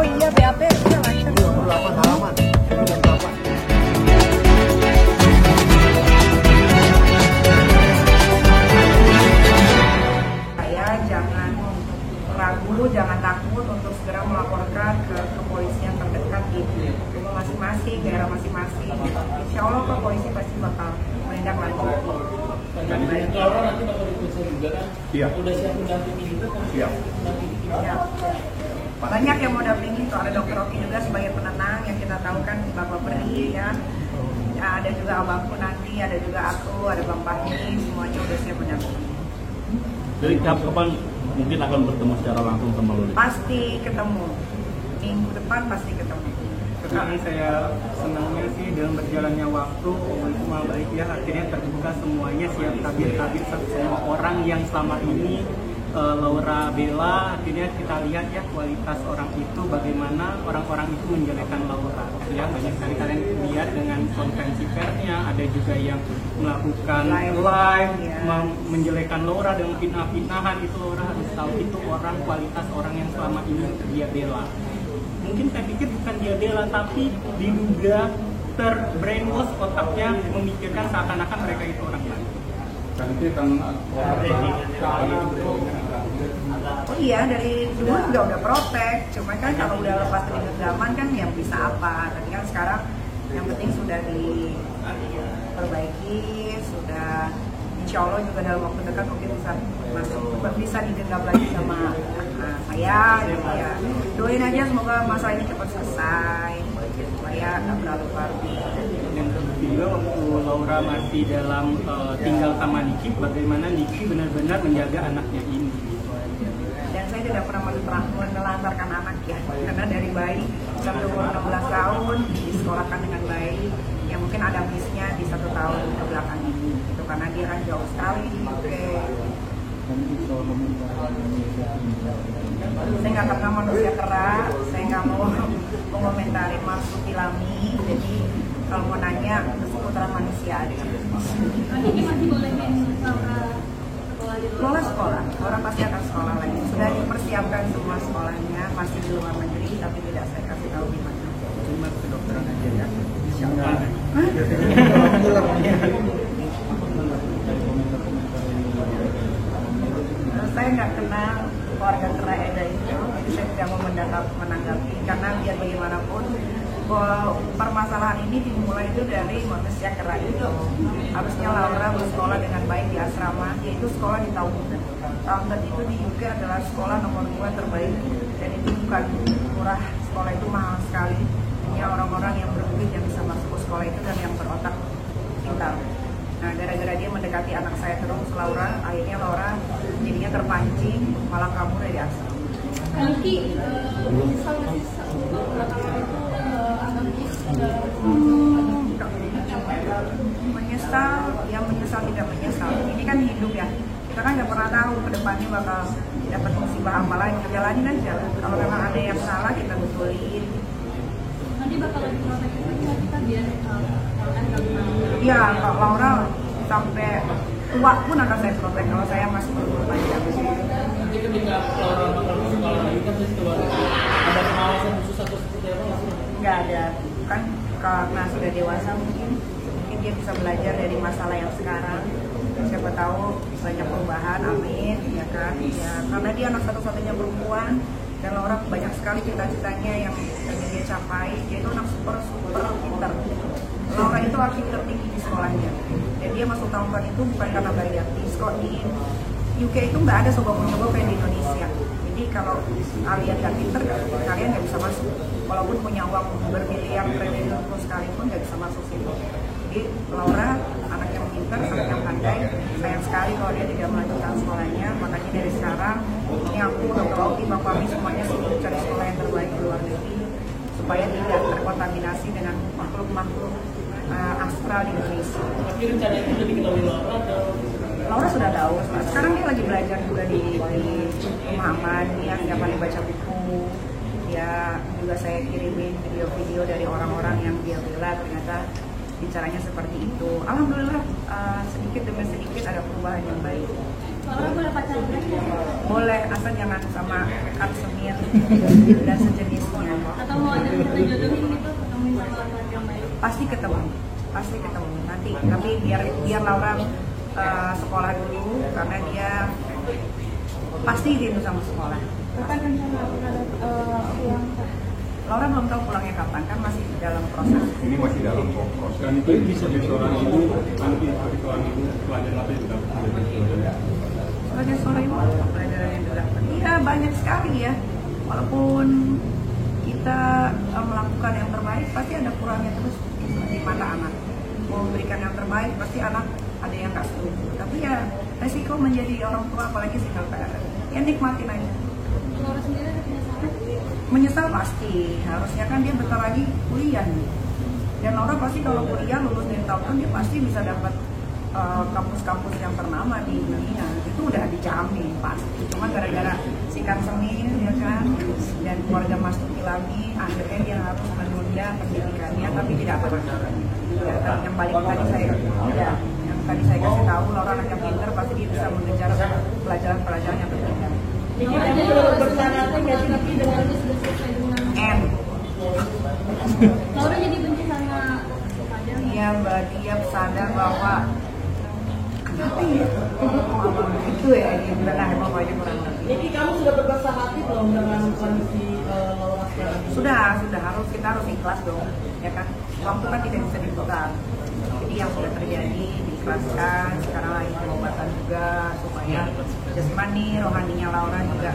iya BAP udah lancar. 28 halaman. Jam 8. Saya jangan ragu, jangan takut untuk segera melaporkan ke kepolisian terdekat di rumah masing-masing, daerah masing-masing. Insya Allah kok polisi pasti bakal menindaklanjuti. Laura nanti bakal diperiksa juga kan? Iya. Udah siap mendampingi juga kan? Iya. Ya. Banyak yang mau dampingi tuh, ada dokter Oki juga sebagai penenang yang kita tahu kan Bapak Beri ya. Ya, ada juga abangku nanti, ada juga aku, ada Bang Fahmi, semuanya udah siap mendampingi. Jadi kapan mungkin akan bertemu secara langsung sama Luli? Pasti ketemu, minggu depan pasti ketemu. Ini saya senangnya sih dengan berjalannya waktu, cuma baik ya akhirnya terbuka semuanya, siap tabir-tabir semua orang yang selama ini Laura bela. Akhirnya kita lihat ya kualitas orang itu, bagaimana orang-orang itu menjelekkan Laura ya. Banyak sekali kalian lihat dengan konferensi persnya, ada juga yang melakukan live ya. Menjelekkan Laura dengan fitnah-fitnahan. Itu Laura harus tahu itu orang, kualitas orang yang selama ini dia bela. Mungkin saya pikir bukan dia bela, tapi diduga terbrainwash otaknya, memikirkan seakan-akan mereka itu orang lain. Oh iya, dari dulu juga udah protek, cuma kan kalau udah lepas dari genggaman kan yang bisa apa. Tapi kan sekarang yang penting sudah diperbaiki, sudah insya Allah juga dalam waktu dekat mungkin bisa digenggam lagi sama saya gitu ya. Doain aja semoga masalah ini cepat selesai supaya nggak terlalu parah. Yang ketiga, waktu Laura masih dalam tinggal sama Niki, bagaimana Niki benar-benar menjaga anaknya ini. Dan saya tidak pernah menelantarkan anak ya, karena dari bayi sampai umur 16 tahun disekolahkan dengan baik. Ya mungkin ada missnya di 1 tahun ke belakang ini, itu karena dia kan jauh sekali. Saya nggak pernah manusia kera, saya nggak mau mengomentari Marsudi Tilami. Jadi kalau mau nanya, putra manusia aja. Ini masih boleh main Sekolah, orang pasti akan sekolah lagi. Sudah dipersiapkan semua sekolahnya, masih di luar negeri, tapi tidak saya kasih tahu di mana. Cuma kedokteran aja ya. Insyaallah. Saya nggak kenal keluarga kera Eda itu, jadi saya tidak mau menanggapi, karena biar bagaimanapun permasalahan ini dimulai itu dari manusia kera itu. Harusnya Laura bersekolah dengan baik di asrama, yaitu sekolah di Tauhid. Tauhid itu di UK adalah sekolah nomor 2 terbaik, dan itu bukan murah, sekolah itu mahal sekali. Hanya orang-orang yang berduit yang bisa masuk ke sekolah itu dan yang berotak pintar. Nah, gara-gara dia mendekati anak saya terus, Laura, akhirnya Laura jadinya terpancing, malah kabur dari asrama. Niki menyesal nggak sih menyesal, yang menyesal tidak menyesal. Ini kan hidup ya, kita kan nggak pernah tahu ke depannya bakal dapat musibah apa lagi. Jalanin aja. Kalau memang ada yang salah kita betulin. nanti bakal lagi protek kita biar Iya, Kak Laura sampai tua pun akan saya protek kalau saya masih berumur panjang. Nanti ketika Laura bakal ke sekolah lagi kan pasti keluar. Ada pengawasan khusus atau seperti apa nggak sih? Nggak ada, kan karena sudah dewasa mungkin dia bisa belajar dari masalah yang sekarang. Siapa tahu banyak perubahan, amin, ya kan? Ya, karena dia anak satu-satunya perempuan dan Laura banyak sekali cita-citanya yang ingin dia capai. Dia itu anak super pintar. Laura itu aktif tertinggi di sekolahnya. Dan dia masuk tahun itu bukan karena bayar. Di UK itu nggak ada sobat-sobat kayak di Indonesia. Jadi kalau kalian nggak pinter, kalian nggak bisa masuk. Walaupun punya uang bermiliar triliun sekalipun nggak bisa masuk situ. Jadi Laura anak yang pinter, anak yang pandai. Sayang sekali kalau dia tidak melanjutkan sekolahnya. Makanya dari sekarang ini aku, Dr. Oki, Pak Fahmi semuanya sibuk cari sekolah yang terbaik di luar negeri supaya tidak terkontaminasi dengan makhluk-makhluk astral di Indonesia. Tapi rencana itu udah diketahui Laura atau? Laura sudah tahu. Sekarang dia lagi belajar juga di rumah aman. Dia setiap kali baca buku. Dia juga saya kirimin video-video dari orang-orang yang dia bela, ternyata bicaranya seperti itu. Alhamdulillah sedikit demi sedikit ada perubahan yang baik. Laura boleh pacaran? Boleh, asal jangan sama Arsemir dan sejenisnya. Tapi biar Laura sekolah dulu karena dia pasti rindu sama sekolah. Kapan rencana pulang? Laura belum tahu pulangnya kapan, kan masih dalam proses. Ini masih dalam proses. Dan itu bisa jadi seorang ibu, nanti sebagai seorang ibu pelajaran apa yang sudah Sebagai seorang ibu, pelajaran yang didapat, iya banyak sekali ya. Walaupun kita melakukan yang terbaik, pasti ada kurangnya terus di mata anak. Mau memberikan yang terbaik, pasti anak ada yang nggak setuju. Tapi ya resiko menjadi orang tua, apalagi single parent, ya nikmatin aja. Laura sendiri ada penyesalan? Menyesal pasti, harusnya kan dia bentar lagi kuliah nih. Dan Laura pasti kalau kuliah lulus dari tahun dia pasti bisa dapat kampus-kampus yang ternama di dunia. Itu udah dijamin pasti. Cuma gara-gara sikat semir ya kan, dan keluarga Mas Tuki lagi, akhirnya dia harus menunda pendidikannya, tapi tidak apa-apa. Ya, yang balik tadi saya kasih tahu, Laura anak yang pintar, pasti dia bisa mengejar pelajaran-pelajaran yang berbeda. Jadi kamu sudah bersama nggak sih tapi dengan sudah selesai dengan Laura jadi benci sama Fadel? Iya, Mbak, dia sadar bahwa kenapa ya itu ya dia bilang emang aja kurang lebih. Jadi kamu sudah berbesar hati belum dengan kondisi Laura sekarang? Sudah kita harus ikhlas dong, ya kan? Waktu kan tidak bisa diputar. Jadi yang sudah terjadi diikhlaskan. Sekarang lagi pengobatan juga supaya jasmani, rohaninya Laura juga.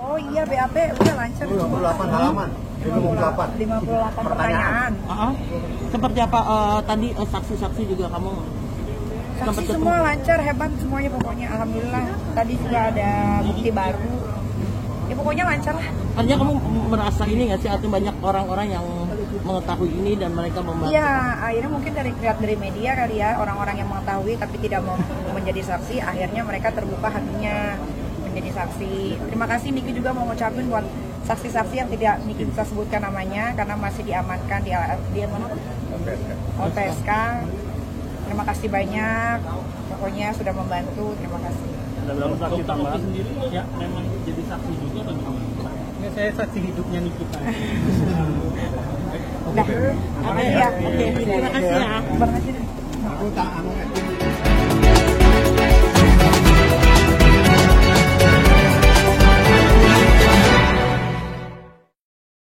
Oh iya, BAP udah lancar. 58 halaman. 58 pertanyaan. Seperti apa tadi saksi-saksi juga kamu? Saksi semua lancar, hebat semuanya pokoknya. Alhamdulillah. Tadi juga ada bukti baru. Ya pokoknya lancar lah. Artinya kamu merasa ini nggak sih, artinya banyak orang-orang yang mengetahui ini dan mereka membantu? Iya, akhirnya mungkin dari media kali ya, orang-orang yang mengetahui tapi tidak mau menjadi saksi, akhirnya mereka terbuka hatinya menjadi saksi. Terima kasih Niki juga mau ngucapin buat saksi-saksi yang tidak Niki bisa sebutkan namanya karena masih diamankan di mana? LPSK. Terima kasih banyak, pokoknya sudah membantu, terima kasih. Ada berapa saksi tambahan? Sendiri ya memang jadi saksi juga atau gimana? Ya, saya saksi hidupnya Nikita. Oke, Oke, terima kasih ya. Terima kasih. Aku tak anu